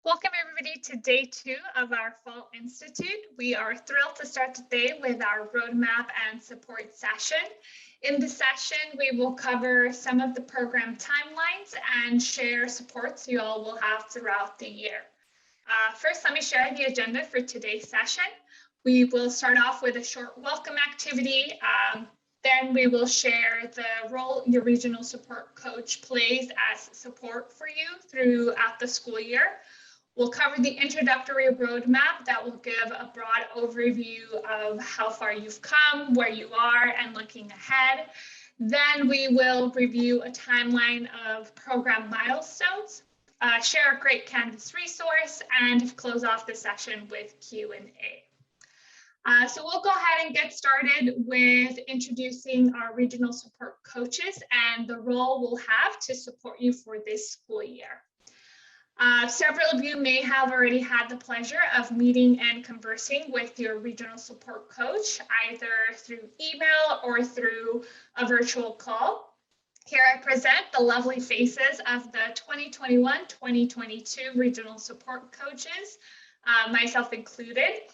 Welcome everybody to day 2 of our Fall Institute. We are thrilled to start today with our roadmap and support session. In this session, we will cover some of the program timelines and share supports you all will have throughout the year. First, let me share the agenda for today's session. We will start off with a short welcome activity. Then we will share the role your regional support coach plays as support for you throughout the school year. We'll cover the introductory roadmap that will give a broad overview of how far you've come, where you are, and looking ahead. Then we will review a timeline of program milestones, share a great Canvas resource, and close off the session with Q&A. So we'll go ahead and get started with introducing our regional support coaches and the role we'll have to support you for this school year. Several of you may have already had the pleasure of meeting and conversing with your regional support coach, either through email or through a virtual call. Here I present the lovely faces of the 2021-2022 regional support coaches, myself included.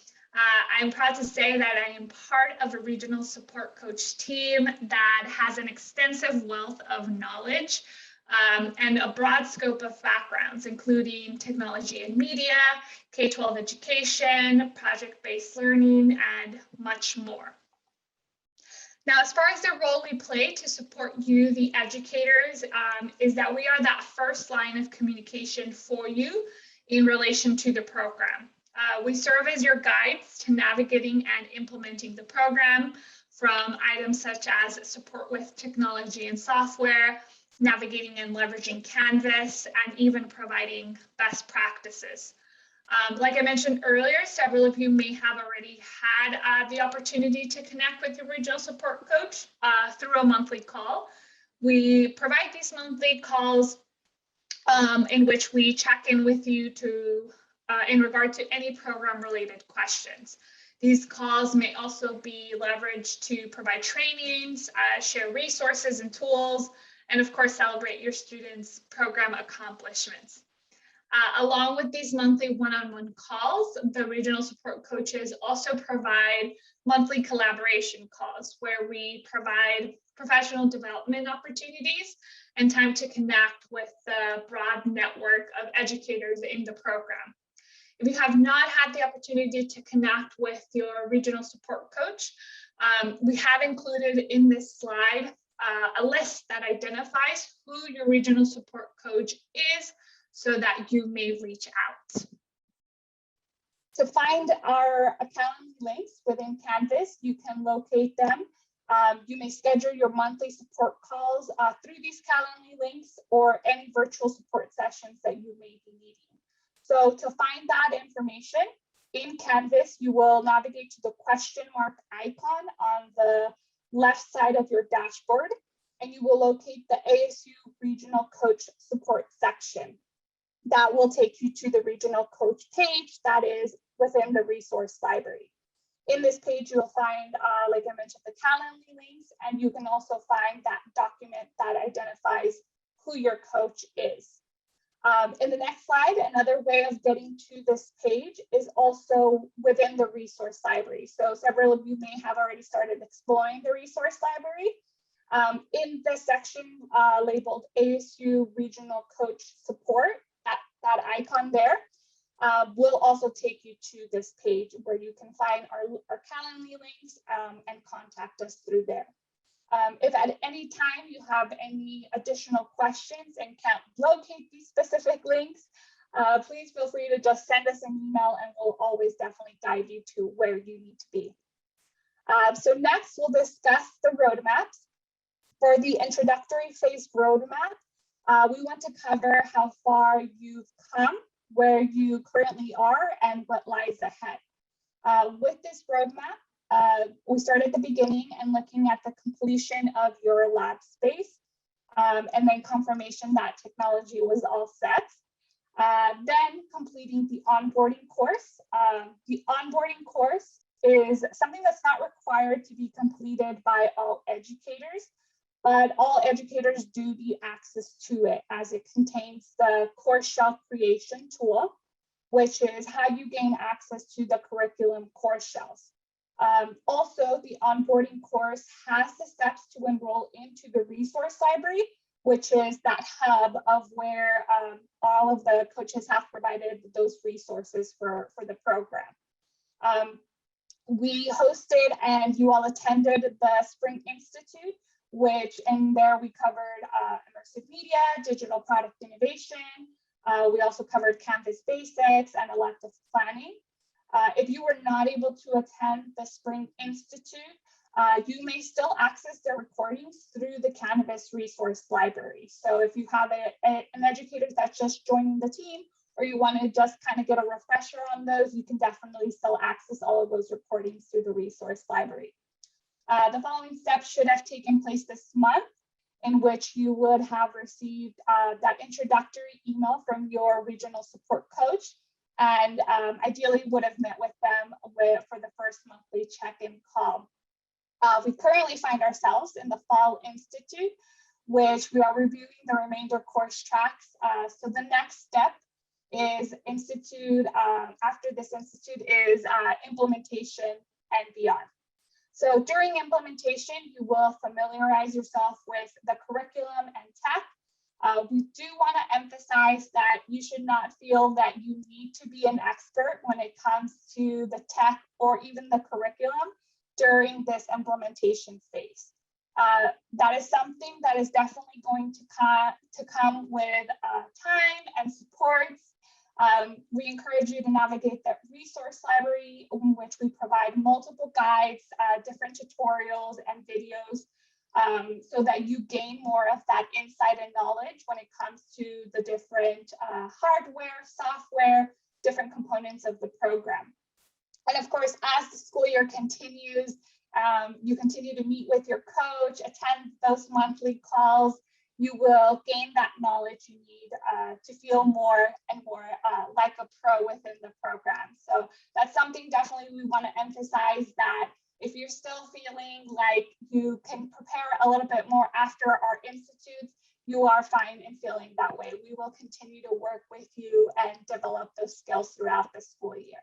I'm proud to say that I am part of a regional support coach team that has an extensive wealth of knowledge and a broad scope of backgrounds, including technology and media, K-12 education, project-based learning, and much more. Now, as far as the role we play to support you, the educators, is that we are that first line of communication for you in relation to the program. We serve as your guides to navigating and implementing the program, from items such as support with technology and software, navigating and leveraging Canvas, and even providing best practices. Like I mentioned earlier, several of you may have already had the opportunity to connect with your regional support coach through a monthly call. We provide these monthly calls in which we check in with you in regard to any program-related questions. These calls may also be leveraged to provide trainings, share resources and tools, and of course, celebrate your students' program accomplishments. Along with these monthly one-on-one calls, the regional support coaches also provide monthly collaboration calls where we provide professional development opportunities and time to connect with the broad network of educators in the program. If you have not had the opportunity to connect with your regional support coach, we have included in this slide a list that identifies who your regional support coach is so that you may reach out. To find our Calendly links within Canvas, you can locate them. You may schedule your monthly support calls through these Calendly links or any virtual support sessions that you may be needing. So to find that information in Canvas, you will navigate to the question mark icon on the left side of your dashboard, and you will locate the ASU Regional Coach Support section. That will take you to the Regional Coach page that is within the resource library. In this page, you'll find, like I mentioned, the Calendly links, and you can also find that document that identifies who your coach is. In the next slide, another way of getting to this page is also within the resource library. So several of you may have already started exploring the resource library. In this section labeled ASU Regional Coach Support, that icon there will also take you to this page where you can find our Calendly links and contact us through there. If at any time you have any additional questions and can't locate these specific links, please feel free to just send us an email and we'll always definitely guide you to where you need to be. So next, we'll discuss the roadmaps. For the introductory phase roadmap, we want to cover how far you've come, where you currently are, and what lies ahead. With this roadmap, we start at the beginning and looking at the completion of your lab space, and then confirmation that technology was all set. Then completing the onboarding course. The onboarding course is something that's not required to be completed by all educators, but all educators do need access to it as it contains the course shell creation tool which is how you gain access to the curriculum course shells. Also, the onboarding course has the steps to enroll into the resource library, which is that hub of where all of the coaches have provided those resources for the program. We hosted and you all attended the Spring Institute, which in there we covered immersive media, digital product innovation. We also covered Canvas basics and elective planning. If you were not able to attend the Spring Institute, you may still access their recordings through the Canvas resource library. So if you have an educator that's just joining the team, or you want to just kind of get a refresher on those, you can definitely still access all of those recordings through the resource library. The following steps should have taken place this month, in which you would have received that introductory email from your regional support coach, and ideally would have met with them for the first monthly check-in call. We currently find ourselves in the Fall Institute, which we are reviewing the remainder course tracks. So the next step is after this institute is implementation and beyond. So during implementation, you will familiarize yourself with the curriculum and tech. We do want to emphasize that you should not feel that you need to be an expert when it comes to the tech or even the curriculum during this implementation phase. That is something that is definitely going to come with time and supports. We encourage you to navigate the resource library, in which we provide multiple guides, different tutorials and videos, so that you gain more of that insight and knowledge when it comes to the different hardware, software, different components of the program. And of course, as the school year continues, you continue to meet with your coach, attend those monthly calls, you will gain that knowledge you need to feel more and more like a pro within the program. So that's something definitely we want to emphasize, that if you're still feeling like you can prepare a little bit more after our institutes, you are fine in feeling that way. We will continue to work with you and develop those skills throughout the school year.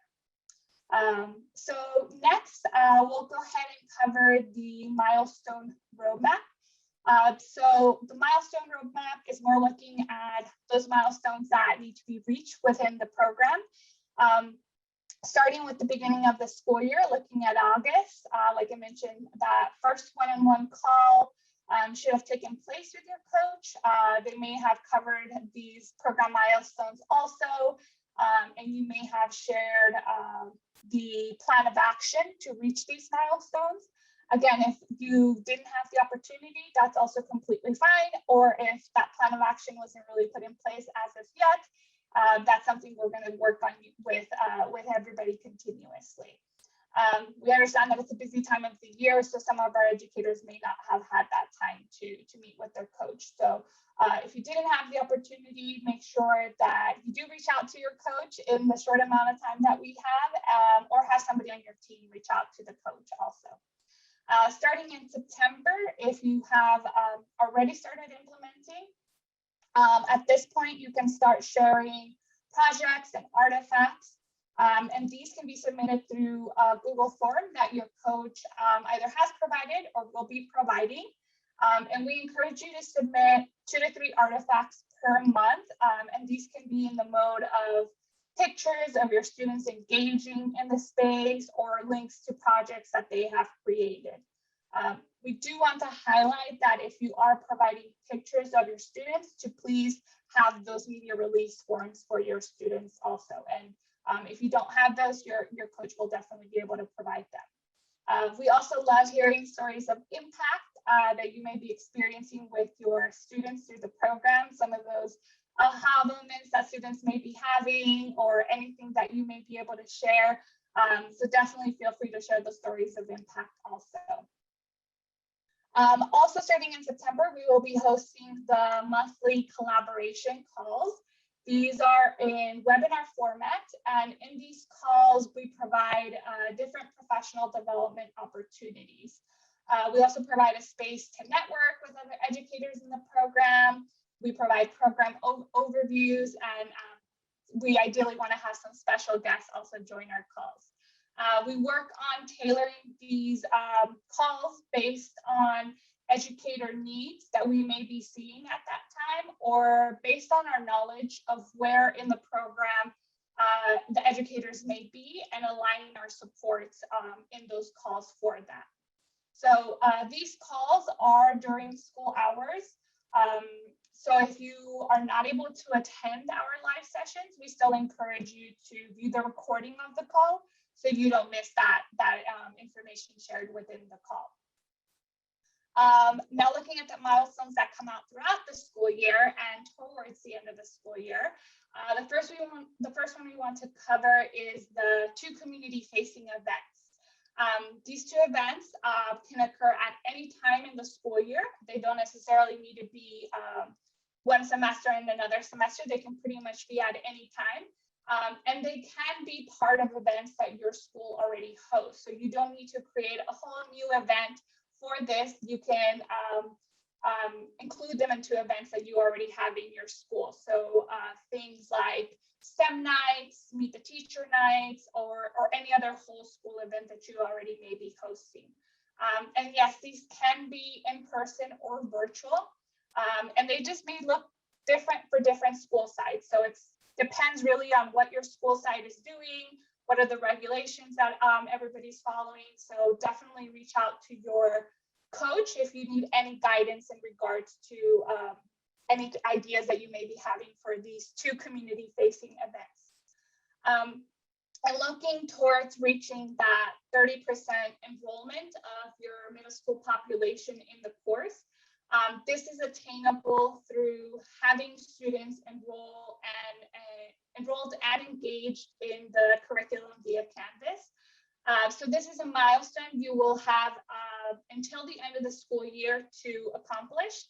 So next, we'll go ahead and cover the Milestone Roadmap. So the Milestone Roadmap is more looking at those milestones that need to be reached within the program. Starting with the beginning of the school year, looking at August, like I mentioned, that first one-on-one call should have taken place with your coach. They may have covered these program milestones also, and you may have shared the plan of action to reach these milestones. Again, if you didn't have the opportunity, that's also completely fine. Or if that plan of action wasn't really put in place as of yet, that's something we're going to work on with everybody continuously. We understand that it's a busy time of the year, so some of our educators may not have had that time to meet with their coach. So if you didn't have the opportunity, make sure that you do reach out to your coach in the short amount of time that we have, or have somebody on your team reach out to the coach also. Starting in September, if you have already started implementing, at this point, you can start sharing projects and artifacts, and these can be submitted through a Google form that your coach either has provided or will be providing. And we encourage you to submit 2 to 3 artifacts per month, and these can be in the mode of pictures of your students engaging in the space or links to projects that they have created. We do want to highlight that if you are providing pictures of your students, to please have those media release forms for your students also. And if you don't have those, your coach will definitely be able to provide them. We also love hearing stories of impact that you may be experiencing with your students through the program, some of those aha moments that students may be having, or anything that you may be able to share. So definitely feel free to share the stories of impact also. Also starting in September, we will be hosting the monthly collaboration calls. These are in webinar format, and in these calls, we provide different professional development opportunities. We also provide a space to network with other educators in the program. We provide program overviews and we ideally want to have some special guests also join our calls. We work on tailoring these calls based on educator needs that we may be seeing at that time, or based on our knowledge of where in the program the educators may be, and aligning our supports in those calls for that. So these calls are during school hours. So if you are not able to attend our live sessions, we still encourage you to view the recording of the call so you don't miss that information shared within the call. Now looking at the milestones that come out throughout the school year and towards the end of the school year, the first one we want to cover is the 2 community-facing events. These 2 events can occur at any time in the school year. They don't necessarily need to be one semester and another semester. They can pretty much be at any time. And they can be part of events that your school already hosts. So you don't need to create a whole new event for this. You can include them into events that you already have in your school. So things like STEM nights, meet the teacher nights, or any other whole school event that you already may be hosting. And yes, these can be in person or virtual, and they just may look different for different school sites. So it depends really on what your school site is doing, what are the regulations that everybody's following. So definitely reach out to your coach if you need any guidance in regards to any ideas that you may be having for these 2 community-facing events. And looking towards reaching that 30% enrollment of your middle school population in the course, this is attainable through having students enrolled and engaged in the curriculum via Canvas. So this is a milestone you will have until the end of the school year to accomplish.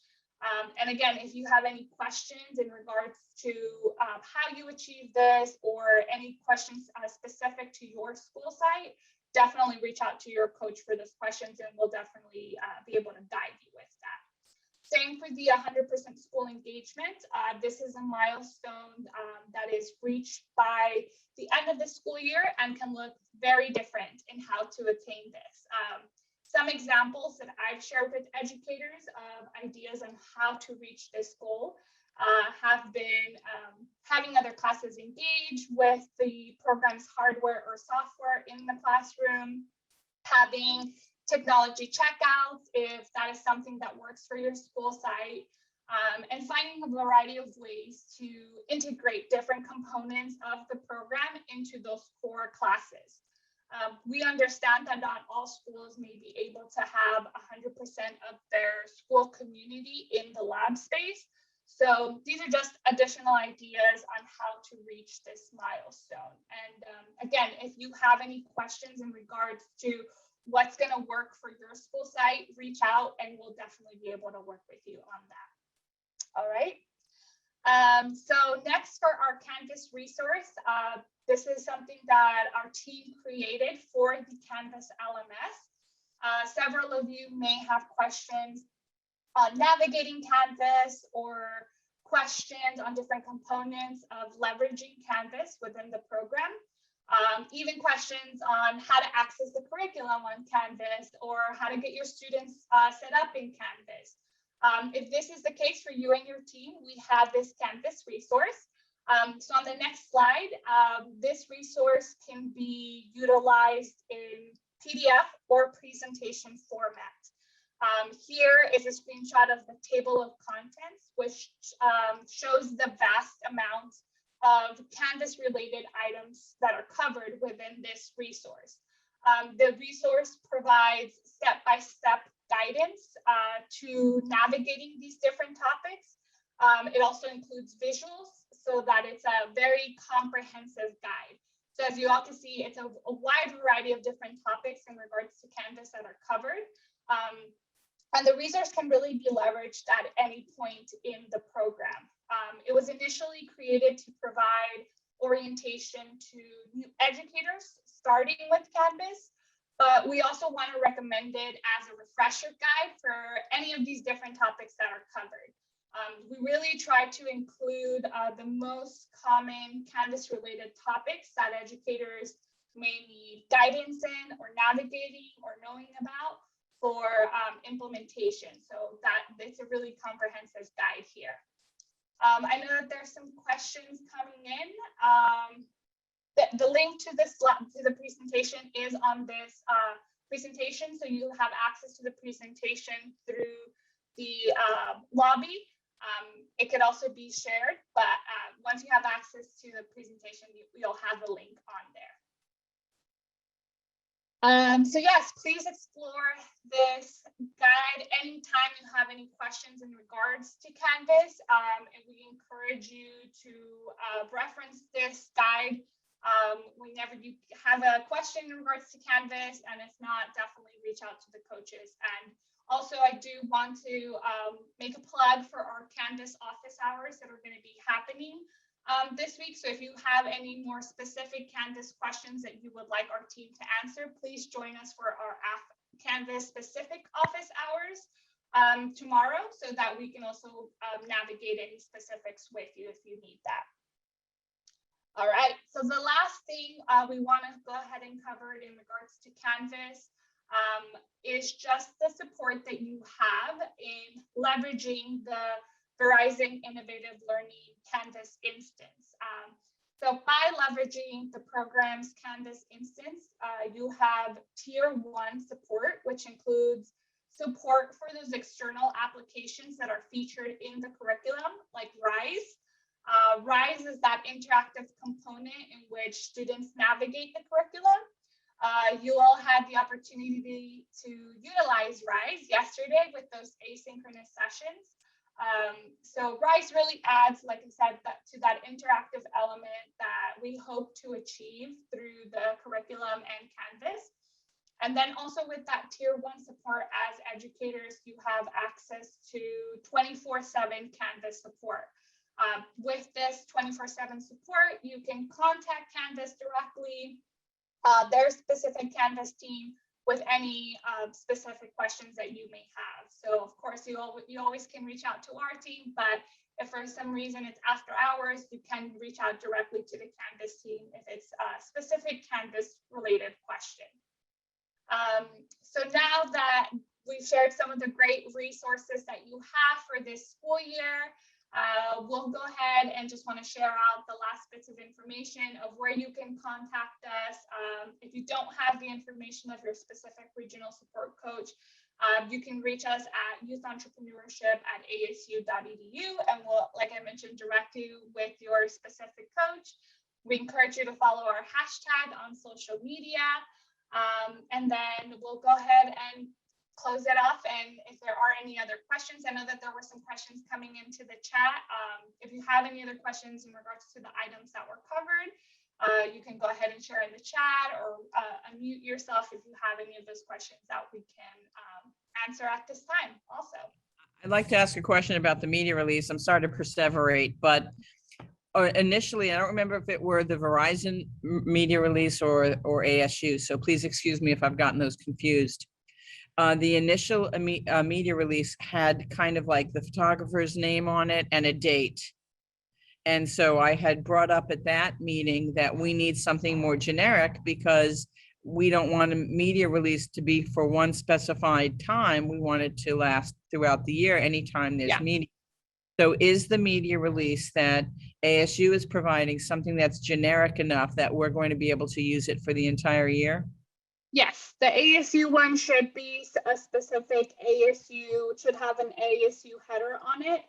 And again, if you have any questions in regards to how you achieve this, or any questions specific to your school site, definitely reach out to your coach for those questions, and we'll definitely be able to guide you with that. Same for the 100% school engagement. This is a milestone that is reached by the end of the school year and can look very different in how to attain this. Some examples that I've shared with educators of ideas on how to reach this goal have been having other classes engage with the program's hardware or software in the classroom, having technology checkouts if that is something that works for your school site, and finding a variety of ways to integrate different components of the program into those core classes. We understand that not all schools may be able to have 100% of their school community in the lab space. So these are just additional ideas on how to reach this milestone. And again, if you have any questions in regards to what's going to work for your school site, reach out and we'll definitely be able to work with you on that. All right. So next, for our Canvas resource, this is something that our team created for the Canvas LMS. Several of you may have questions on navigating Canvas, or questions on different components of leveraging Canvas within the program. Even questions on how to access the curriculum on Canvas, or how to get your students set up in Canvas. If this is the case for you and your team, we have this Canvas resource. So on the next slide, this resource can be utilized in PDF or presentation format. Here is a screenshot of the table of contents, which shows the vast amount of Canvas-related items that are covered within this resource. The resource provides step-by-step guidance to navigating these different topics. It also includes visuals, so that it's a very comprehensive guide. So as you all can see, it's a wide variety of different topics in regards to Canvas that are covered. And the resource can really be leveraged at any point in the program. It was initially created to provide orientation to new educators starting with Canvas, but we also want to recommend it as a refresher guide for any of these different topics that are covered. We really try to include the most common Canvas-related topics that educators may need guidance in or navigating or knowing about for implementation. So that it's a really comprehensive guide here. I know that there's some questions coming in. The link to the presentation is on this presentation, so you'll have access to the presentation through the lobby. It could also be shared, but once you have access to the presentation, you'll have the link on there. So yes, please explore this guide anytime you have any questions in regards to Canvas, and we encourage you to reference this guide whenever you have a question in regards to Canvas, and if not, definitely reach out to the coaches. And also, I do want to make a plug for our Canvas office hours that are going to be happening this week. So if you have any more specific Canvas questions that you would like our team to answer, please join us for our Canvas specific office hours tomorrow, so that we can also navigate any specifics with you if you need that. All right, so the last thing we want to go ahead and cover in regards to Canvas is just the support that you have in leveraging the Verizon Innovative Learning Canvas instance. So by leveraging the program's Canvas instance, you have tier 1 support, which includes support for those external applications that are featured in the curriculum, like RISE. RISE is that interactive component in which students navigate the curriculum. You all had the opportunity to utilize RISE yesterday with those asynchronous sessions. So RISE really adds, like I said, to that interactive element that we hope to achieve through the curriculum and Canvas. And then also with that tier 1 support, as educators, you have access to 24/7 Canvas support. With this 24/7 support, you can contact Canvas directly, their specific Canvas team, with any specific questions that you may have. So of course, you always can reach out to our team, but if for some reason it's after hours, you can reach out directly to the Canvas team if it's a specific Canvas related question. So now that we've shared some of the great resources that you have for this school year, we'll go ahead and just want to share out the last bits of information of where you can contact us. If you don't have the information of your specific regional support coach, you can reach us at youthentrepreneurship@asu.edu, and we'll, like I mentioned, direct you with your specific coach. We encourage you to follow our hashtag on social media, and then we'll go ahead and close it off. And if there are any other questions, I know that there were some questions coming into the chat. If you have any other questions in regards to the items that were covered, you can go ahead and share in the chat, or unmute yourself if you have any of those questions that we can answer at this time also. I'd like to ask a question about the media release. I'm sorry to perseverate, but initially, I don't remember if it were the Verizon media release or ASU, so please excuse me if I've gotten those confused. The initial media release had kind of like the photographer's name on it and a date. And so I had brought up at that meeting that we need something more generic, because we don't want a media release to be for one specified time. We want it to last throughout the year, anytime there's media. So is the media release that ASU is providing something that's generic enough that we're going to be able to use it for the entire year? Yes, the ASU one should be a specific ASU, should have an ASU header on it.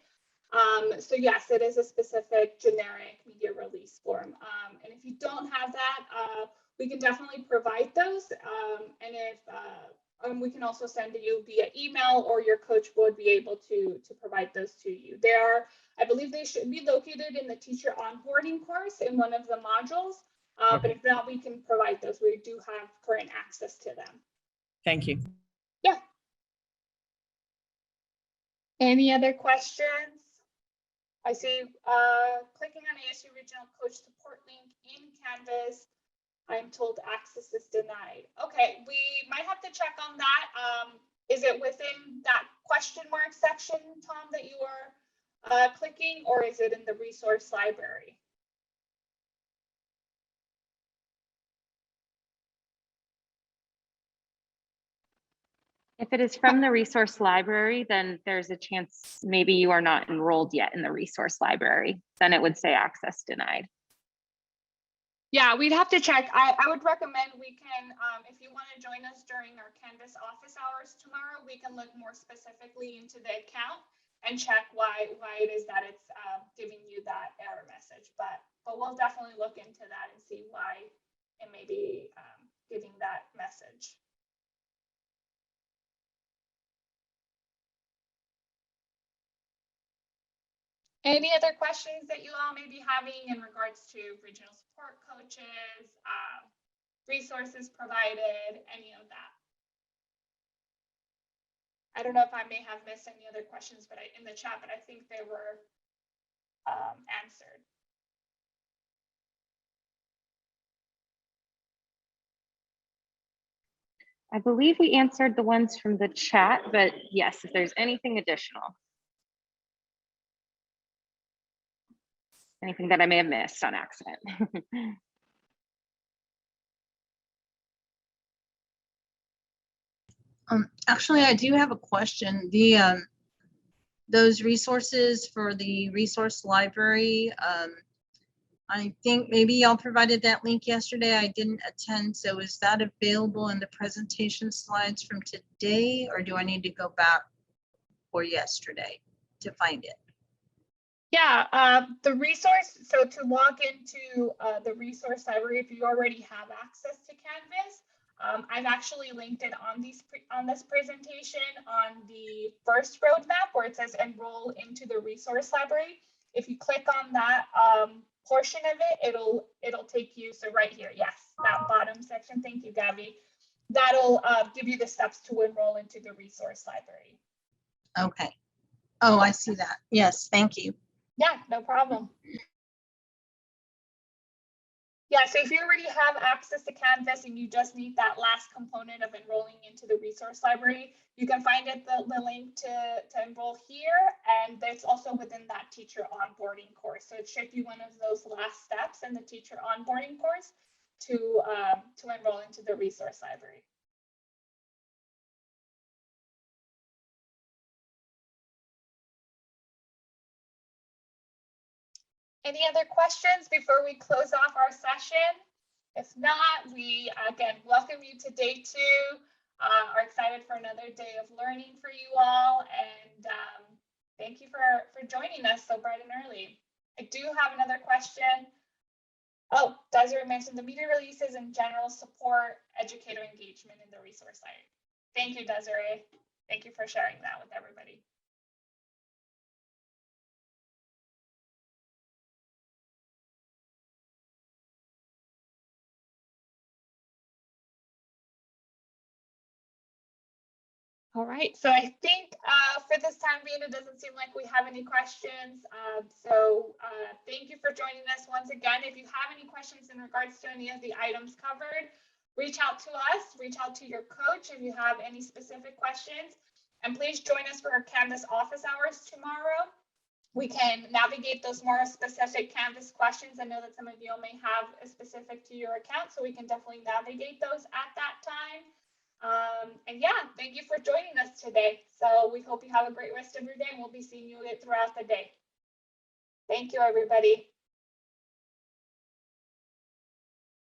So yes, it is a specific generic media release form. And if you don't have that, we can definitely provide those. And if we can also send you via email, or your coach would be able to provide those to you. They are, I believe they should be located in the teacher onboarding course in one of the modules. Okay. But if not, we can provide those. We do have current access to them. Thank you. Yeah. Any other questions? I see clicking on ASU Regional Coach Support link in Canvas, I'm told access is denied. Okay, we might have to check on that. Is it within that question mark section, Tom, that you are clicking, or is it in the resource library? If it is from the resource library, then there's a chance maybe you are not enrolled yet in the resource library. Then it would say access denied. Yeah, we'd have to check. I would recommend we can, if you want to join us during our Canvas office hours tomorrow, we can look more specifically into the account and check why it is that it's giving you that error message. But we'll definitely look into that and see why it may be giving that message. Any other questions that you all may be having in regards to regional support coaches, resources provided, any of that? I don't know if I may have missed any other questions, but in the chat, but I think they were answered. I believe we answered the ones from the chat, but yes, if there's anything additional. Anything that I may have missed on accident. Actually, I do have a question. Those resources for the resource library, I think maybe y'all provided that link yesterday. I didn't attend, so is that available in the presentation slides from today, or do I need to go back for yesterday to find it? Yeah, the resource, so to log into the resource library, if you already have access to Canvas, I've actually linked it on this presentation on the first roadmap where it says enroll into the resource library. If you click on that portion of it, it'll take you, so right here, yes, that bottom section, thank you, Gabby. That'll give you the steps to enroll into the resource library. Okay. Oh, I see that. Yes, thank you. Yeah, no problem. Yeah, so if you already have access to Canvas and you just need that last component of enrolling into the resource library, you can find it the link to enroll here, and it's also within that teacher onboarding course. So it should be one of those last steps in the teacher onboarding course to enroll into the resource library. Any other questions before we close off our session? If not, we again welcome you to day 2. Are excited for another day of learning for you all, and thank you for joining us so bright and early. I do have another question. Oh, Desiree mentioned the media releases and general support educator engagement in the resource site. Thank you, Desiree. Thank you for sharing that with everybody. All right, so I think for this time being, it doesn't seem like we have any questions. Thank you for joining us once again. If you have any questions in regards to any of the items covered, reach out to us, reach out to your coach if you have any specific questions. And please join us for our Canvas office hours tomorrow. We can navigate those more specific Canvas questions. I know that some of you may have a specific to your account, so we can definitely navigate those at that time. And yeah, thank you for joining us today. So we hope you have a great rest of your day, and we'll be seeing you throughout the day. Thank you, everybody.